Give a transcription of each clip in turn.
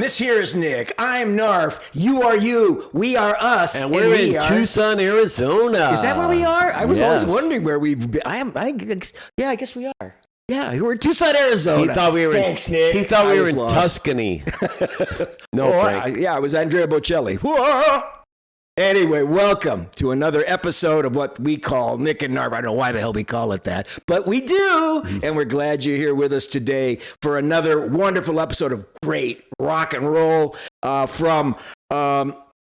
This here is Nick. I'm Knarf. You are you. We are us. And we're in Tucson, Arizona. Is that where we are? I was always wondering where we've been. I guess we are. Yeah, we're in Tucson, Arizona. He thought we were Thanks, Nick. He thought we were in Tuscany. No, Frank. I was Andrea Bocelli. Whoa! Anyway, welcome to another episode of what we call Nick and Knarf. I don't know why the hell we call it that, but we do. And we're glad you're here with us today for another wonderful episode of great rock and roll from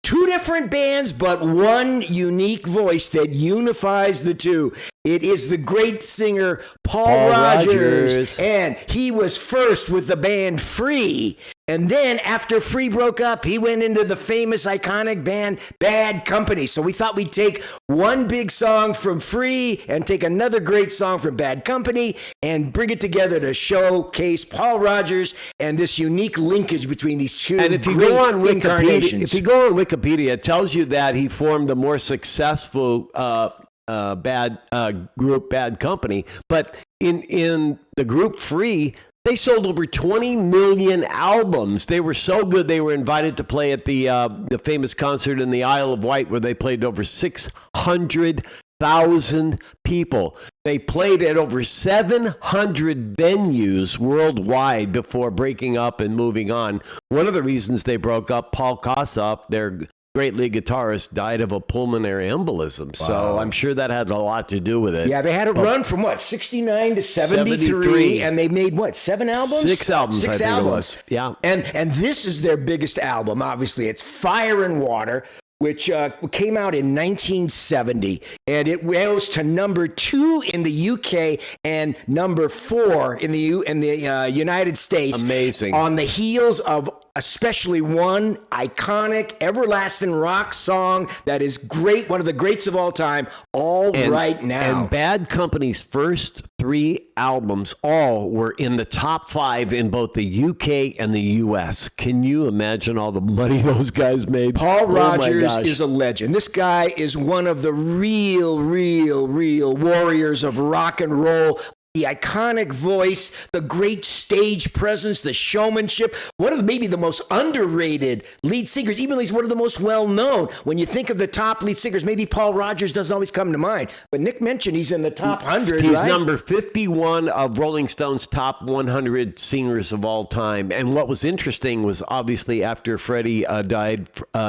two different bands, but one unique voice that unifies the two. It is the great singer Paul Rodgers, and he was first with the band Free. And then after Free broke up, he went into the famous, iconic band Bad Company. So we thought we'd take one big song from Free and take another great song from Bad Company and bring it together to showcase Paul Rodgers and this unique linkage between these two and if you great go on incarnations. If you go on Wikipedia, it tells you that he formed the more successful group Bad Company. But in the group Free, they sold over 20 million albums. They were so good, they were invited to play at the famous concert in the Isle of Wight, where they played to over 600,000 people. They played at over 700 venues worldwide before breaking up and moving on. One of the reasons they broke up, Paul Kossoff, their great lead guitarist, died of a pulmonary embolism. Wow. So I'm sure that had a lot to do with it. Yeah, they had a run from 69 to 73, and they made 7 albums? 6 albums, I think it was. Yeah. And this is their biggest album, obviously. It's Fire and Water, which came out in 1970, and it rose to number 2 in the UK and number 4 in the United States. Amazing. On the heels of especially one iconic, everlasting rock song that is great, one of the greats of all time, Right Now. And Bad Company's first 3 albums all were in the top 5 in both the UK and the US. Can you imagine all the money those guys made? Paul Rodgers is a legend. This guy is one of the real warriors of rock and roll. The iconic voice, the great stage presence, the showmanship, one of maybe the most underrated lead singers, even though he's one of the most well-known. When you think of the top lead singers, maybe Paul Rodgers doesn't always come to mind, but Nick mentioned he's in the top 100, He's right? number 51 of Rolling Stone's top 100 singers of all time. And what was interesting was obviously after Freddie died,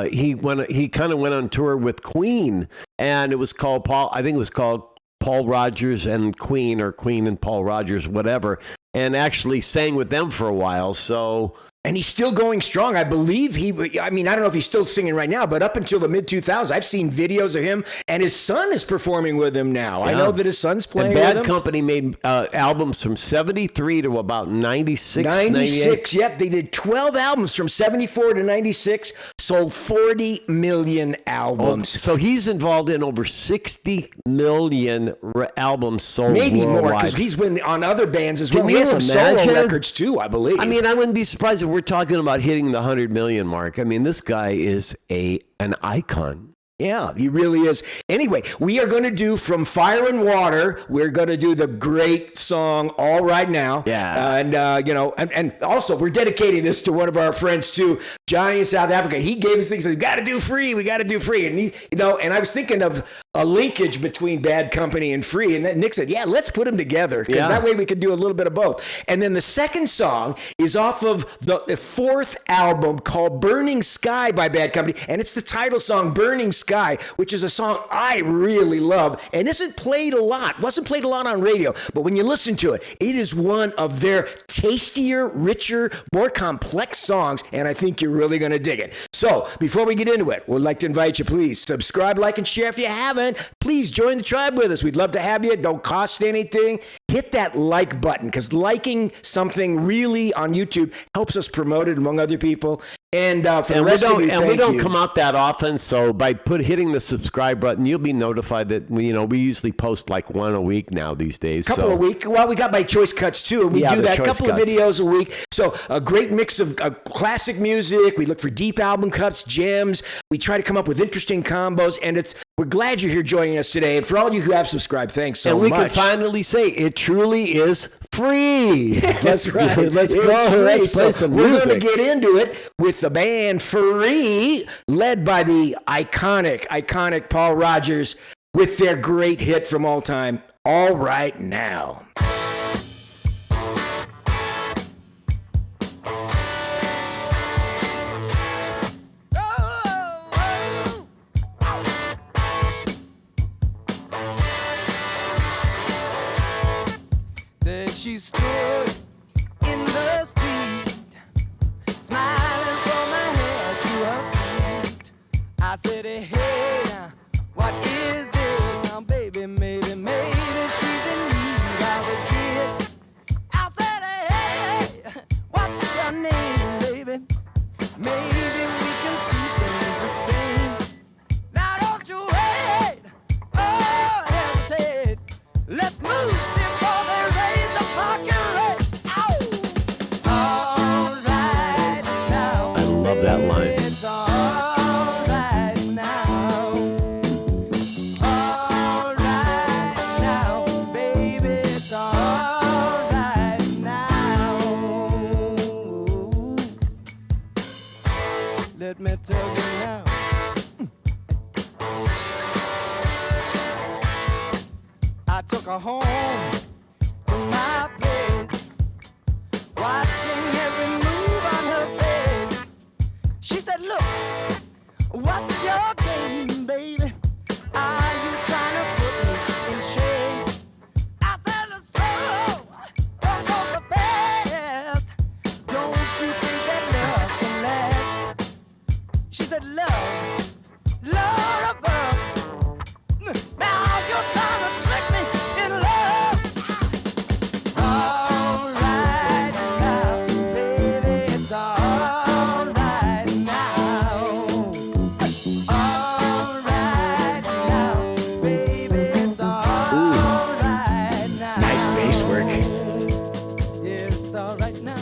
he kind of went on tour with Queen, and it was called Paul Rodgers and Queen, or Queen and Paul Rodgers, whatever, and actually sang with them for a while. So. And he's still going strong. I believe I don't know if he's still singing right now, but up until the mid-2000s, I've seen videos of him, and his son is performing with him now. Yeah. I know that his son's playing with him. Bad Company made albums from 73 to about 96, 96, yep. They did 12 albums from 74 to 96, sold 40 million albums. Oh, so he's involved in over 60 million albums sold maybe worldwide. More, because he's been on other bands as well. He has some solo records, too, I believe. I mean, I wouldn't be surprised if we're talking about hitting the 100 million mark. I mean, this guy is an icon. Yeah, he really is. Anyway, we are going to do from Fire and Water. We're going to do the great song All Right Now. Yeah. And also we're dedicating this to one of our friends too, Johnny in South Africa. He gave us things. We got to do Free. And and I was thinking of a linkage between Bad Company and Free. And then Nick said, yeah, let's put them together, because that way we could do a little bit of both. And then the second song is off of the 4th album called Burnin Sky by Bad Company. And it's the title song, Burnin Sky, which is a song I really love and wasn't played a lot on radio. But when you listen to it, it is one of their tastier, richer, more complex songs. And I think you're really going to dig it. So before we get into it, we'd like to invite you, please subscribe, like, and share if you haven't. Please join the tribe with us. We'd love to have you. Don't cost anything. Hit that like button, because liking something really on YouTube helps us promote it among other people. And for the rest of you, we don't come out that often, so by hitting the subscribe button, you'll be notified that we usually post like one a week now these days. Couple a week. Well, we got my choice cuts too, and we do that couple of videos a week. So a great mix of classic music. We look for deep album cuts, gems. We try to come up with interesting combos, and we're glad you're here joining us today. And for all you who have subscribed, thanks so much. And we can finally say it truly is free. That's right. Let's It's go. free. Let's play some We're music. going to get into it with the band Free, led by the iconic Paul Rodgers, with their great hit from all time, All Right Now. There she stood in the street, smiling from her head to her feet. I said, hey, now, what is this? Now, baby, maybe she's in need of a kiss. I said, hey, what's your name, baby? Maybe we can see things the same. Now, don't you wait, oh, hesitate. Let's move before they raise the parking rate. Ow! All right now. I love that line. It's all right now. All right now, baby. It's all right now. Let me tell you now. I took her home to my place, watching every move on her face. She said, look, what's your game, baby? Are you trying to put me in shame? I said, look, slow, don't go so fast. Don't you think that love can last? She said, love, love above. Now you're trying to trick me in love. All right now, baby, it's all right now. All right now, baby, it's all right now. Nice bass work. Yeah, it's all right now.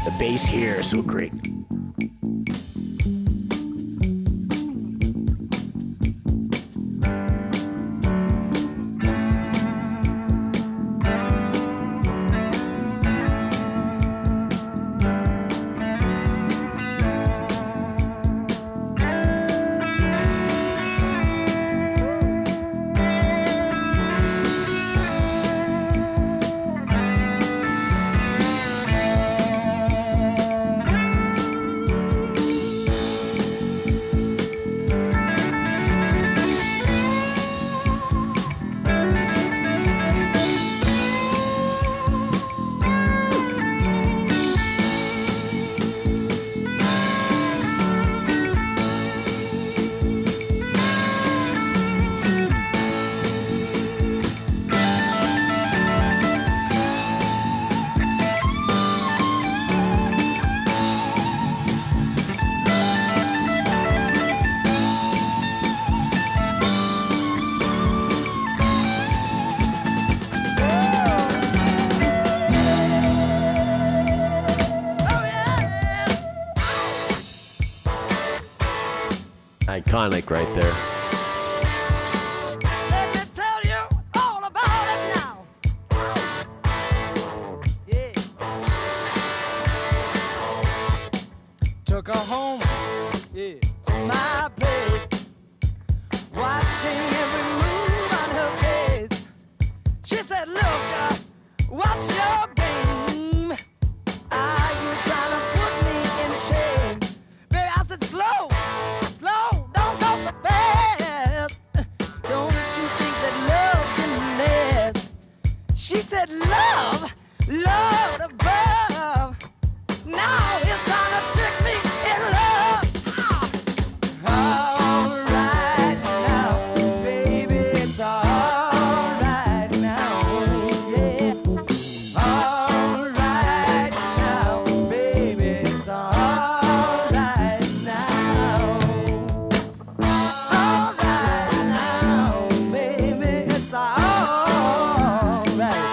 The bass here is so great. Iconic right there. Let me tell you all about it now. Yeah. Took her home, yeah, to my place, watching every move on her face. She said, look, what's your game? Are you trying to put me in shame? Baby, I said, slow, don't go so fast. Don't you think that love can last? She said, love above. Now it's gonna trick me in love. All right now, baby, it's all right now, yeah. All right now, baby, it's all right now. All right now, baby, it's all right.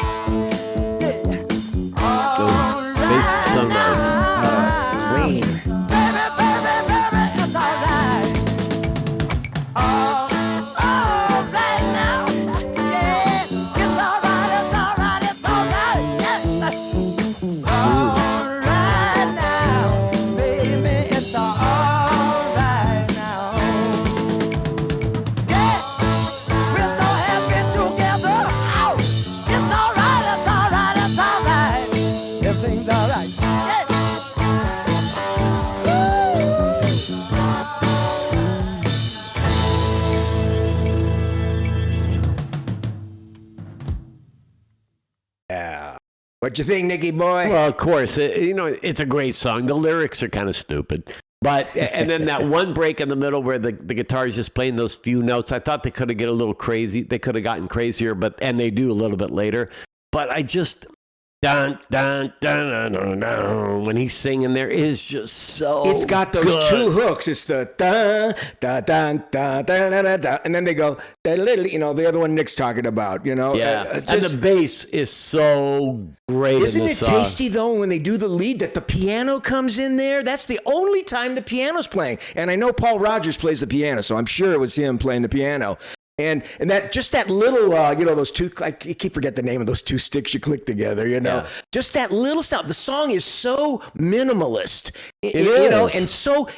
What you think, Nicky boy? Well, of course, it's a great song. The lyrics are kind of stupid. But, and then that one break in the middle where the guitar is just playing those few notes, I thought they could have get a little crazy. They could have gotten crazier, and they do a little bit later. But I just, dun, dun, dun, dun, dun, dun, when he's singing there is just so It's got those good. two hooks. It's the dun, dun, dun, dun, dun, dun, dun, dun, and then they go, the other one Nick's talking about, Yeah, and the bass is so great Isn't in it this song. tasty, though, when they do the lead, that the piano comes in there? That's the only time the piano's playing. And I know Paul Rodgers plays the piano, so I'm sure it was him playing the piano. And that just that little, those two, I keep forgetting the name of those two sticks you click together, Yeah. Just that little sound. The song is so minimalist, It is.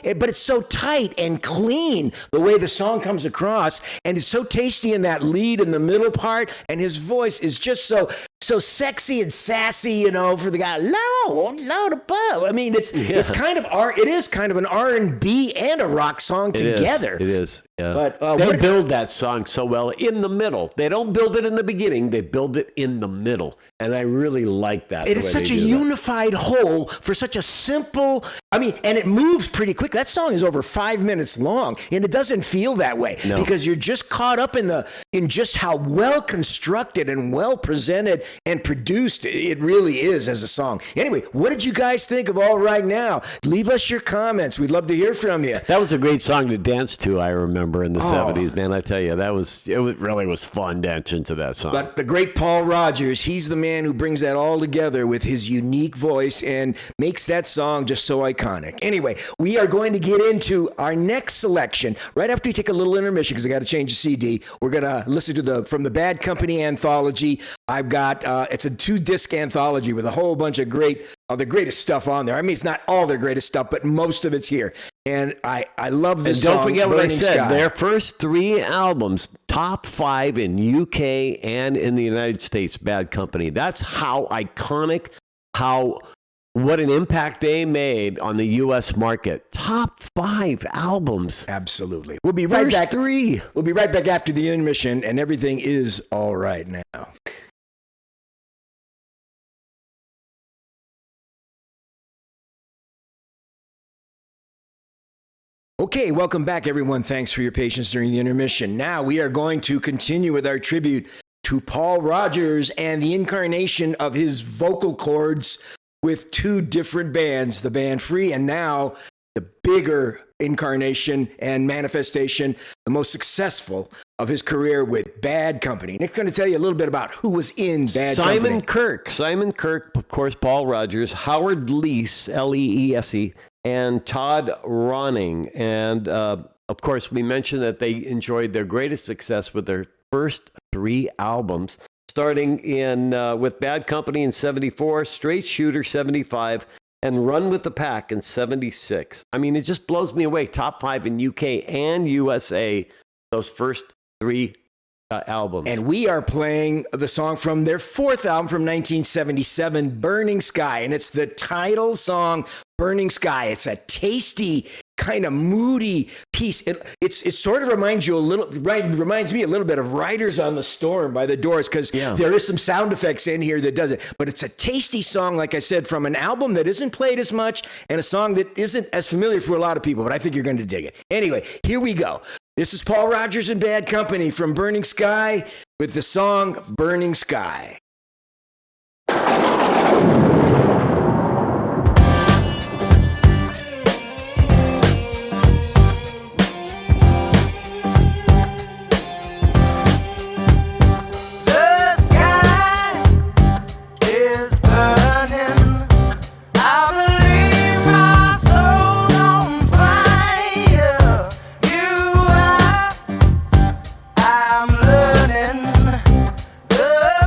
and but it's so tight and clean the way the song comes across. And it's so tasty in that lead in the middle part. And his voice is just so sexy and sassy, for the guy, loud above. I mean, it is kind of an R&B and a rock song together. It is. Yeah. But they build that song so well in the middle. They don't build it in the beginning. They build it in the middle. And I really like that. It is such a unified whole for such a simple, and it moves pretty quick. That song is over 5 minutes long, and it doesn't feel that way because you're just caught up in just how well constructed and well presented and produced it really is as a song. Anyway, what did you guys think of All Right Now? Leave us your comments. We'd love to hear from you. That was a great song to dance to, I remember, in the 70s, man. I tell you, it really was fun dancing to that song. But the great Paul Rodgers, he's the man who brings that all together with his unique voice and makes that song just so iconic. Anyway, we are going to get into our next selection right after we take a little intermission because I got to change the CD. We're going to listen to from the Bad Company anthology. I've got it's a 2-disc anthology with a whole bunch of the greatest stuff on there. I mean, it's not all their greatest stuff, but most of it's here. And I love this song. And don't forget what I said. Sky. Their first 3 albums, top 5 in UK and in the United States, Bad Company. That's how iconic, what an impact they made on the U.S. market. Top 5 albums. Absolutely. We'll be right back. 3. We'll be right back after the intermission, and everything is all right now. Okay, welcome back, everyone. Thanks for your patience during the intermission. Now we are going to continue with our tribute to Paul Rodgers and the incarnation of his vocal cords with 2 different bands, the band Free, and now the bigger incarnation and manifestation, the most successful of his career with Bad Company. Nick's going to tell you a little bit about who was in Bad Company. Simon Kirke, of course, Paul Rodgers, Howard Leese, Leese, and Todd Ronning. And, of course, we mentioned that they enjoyed their greatest success with their first 3 albums, starting with Bad Company in 74, Straight Shooter 75, and Run with the Pack in 76. I mean, it just blows me away. Top 5 in UK and USA, those first 3 albums. And we are playing the song from their 4th album from 1977, Burnin Sky. And it's the title song, Burnin Sky. It's a tasty, kind of moody piece. It sort of reminds me a little bit of Riders on the Storm by the Doors, because there is some sound effects in here that does it. But it's a tasty song, like I said, from an album that isn't played as much and a song that isn't as familiar for a lot of people, but I think you're going to dig it. Anyway, here we go. This is Paul Rodgers and Bad Company from Burnin Sky with the song Burnin Sky.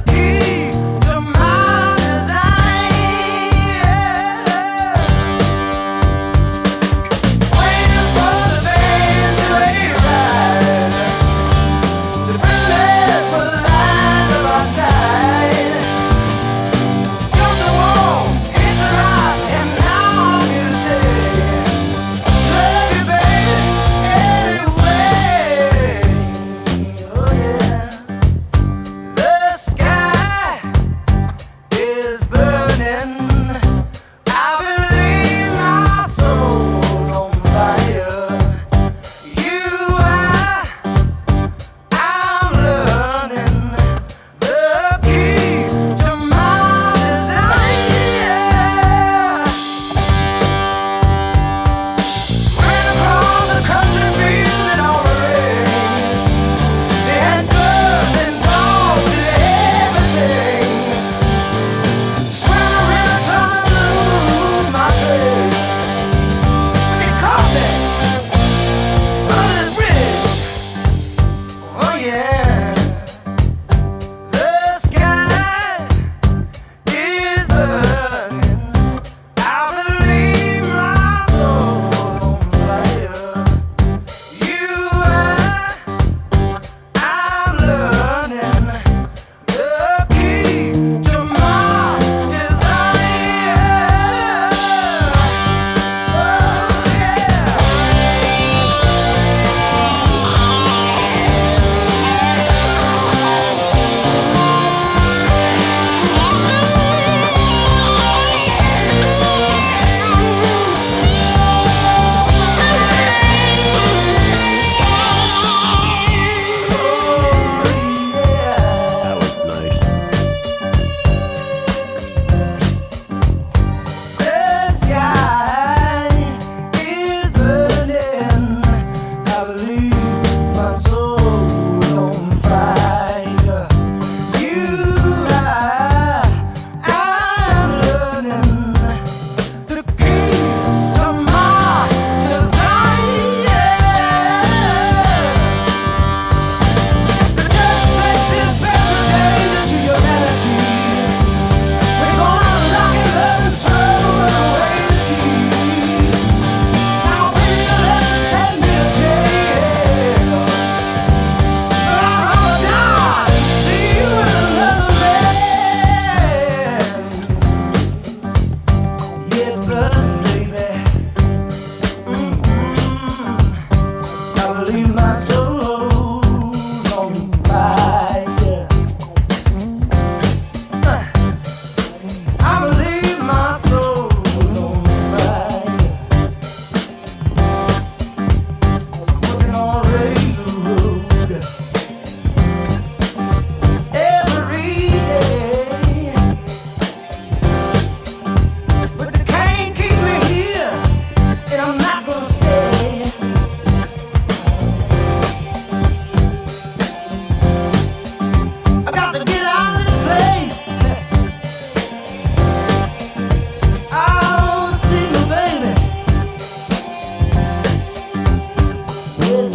Key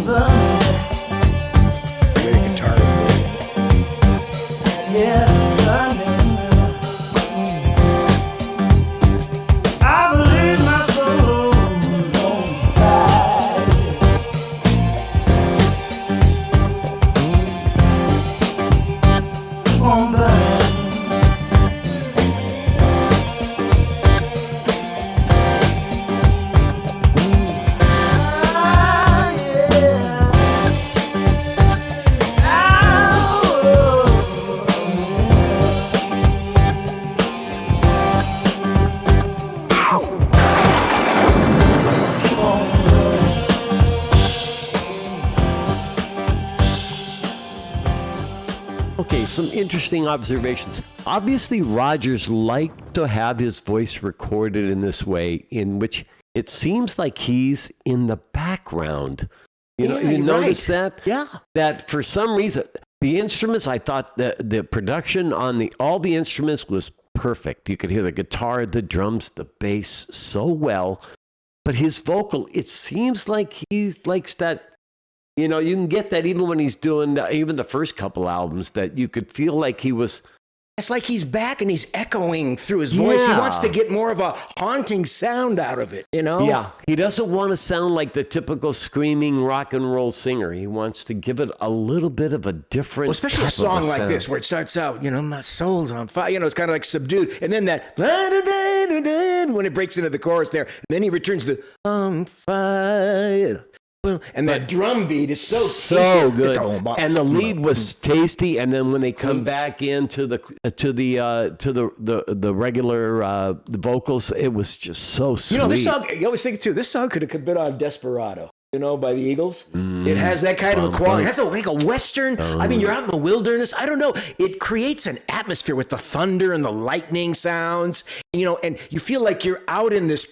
burning. With a guitar. Yeah, burning. I believe my soul's on fire. Keep on burning. Okay, some interesting observations. Obviously, Rodgers liked to have his voice recorded in this way, in which it seems like he's in the background. You know, you notice that? Yeah. That for some reason, the instruments, I thought the production on all the instruments was perfect. You could hear the guitar, the drums, the bass so well. But his vocal, it seems like he likes that. You know, you can get that even when he's doing even the first couple albums, that you could feel like he was. It's like he's back and he's echoing through his voice. Yeah. He wants to get more of a haunting sound out of it, you know? Yeah, he doesn't want to sound like the typical screaming rock and roll singer. He wants to give it a little bit of a different. Well, especially type a song of like sound. this, where it starts out, you know, my soul's on fire. You know, it's kind of like subdued. And then that, when it breaks into the chorus there, and then he returns to, on fire. And that drum beat is so good, and the lead was tasty. And then when they come back into the regular the vocals, it was just so sweet. You know, this song, you always think too, this song could have been on Desperado, you know, by the Eagles. It has that kind of a quality. It has like a Western. I mean, you're out in the wilderness. I don't know. It creates an atmosphere with the thunder and the lightning sounds, you know, and you feel like you're out in this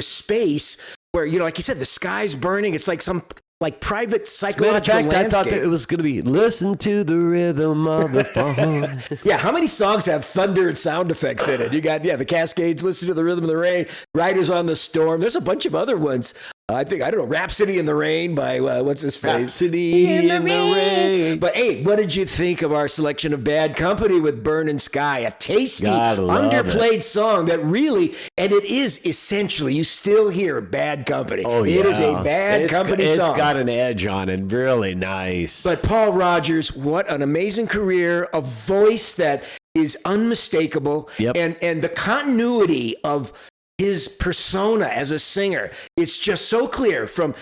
space where, you know, like you said, the sky's burning. It's like some like private psychological landscape. I thought that it was going to be listen to the rhythm of the phone. Yeah, how many songs have thunder and sound effects in it? You got, the Cascades, Listen to the Rhythm of the Rain, Riders on the Storm. There's a bunch of other ones. I don't know, Rhapsody in the Rain by, what's his face? Rhapsody in the Rain. But hey, what did you think of our selection of Bad Company with Burnin Sky? A tasty, underplayed song that really, and it is essentially, you still hear Bad Company. Oh, It is a Bad Company song. It's got an edge on it, really nice. But Paul Rodgers, what an amazing career, a voice that is unmistakable, and the continuity of his persona as a singer, it's just so clear from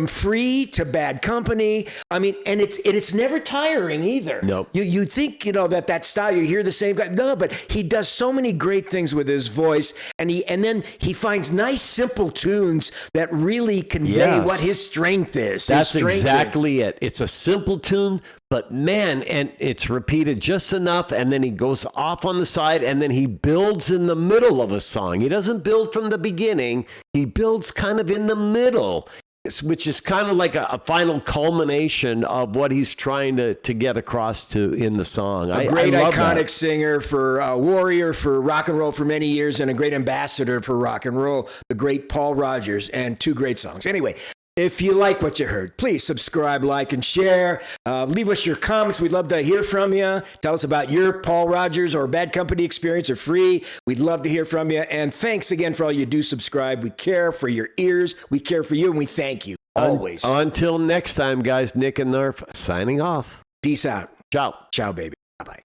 Free to Bad Company. I mean, and it's never tiring either. Nope. You think, you know, that style, you hear the same guy. No, but he does so many great things with his voice, and then he finds nice, simple tunes that really convey what his strength is. That's exactly it. It's a simple tune, but man, and it's repeated just enough, and then he goes off on the side, and then he builds in the middle of a song. He doesn't build from the beginning. He builds kind of in the middle, which is kind of like a final culmination of what he's trying to get across in the song. A great iconic singer, for warrior for rock and roll for many years, and a great ambassador for rock and roll, the great Paul Rodgers, and two great songs. Anyway, if you like what you heard, please subscribe, like, and share. Leave us your comments. We'd love to hear from you. Tell us about your Paul Rodgers or Bad Company experience or Free. We'd love to hear from you. And thanks again for all you do subscribe. We care for your ears. We care for you, and we thank you always. Until next time, guys, Nick and Knarf signing off. Peace out. Ciao. Ciao, baby. Bye-bye.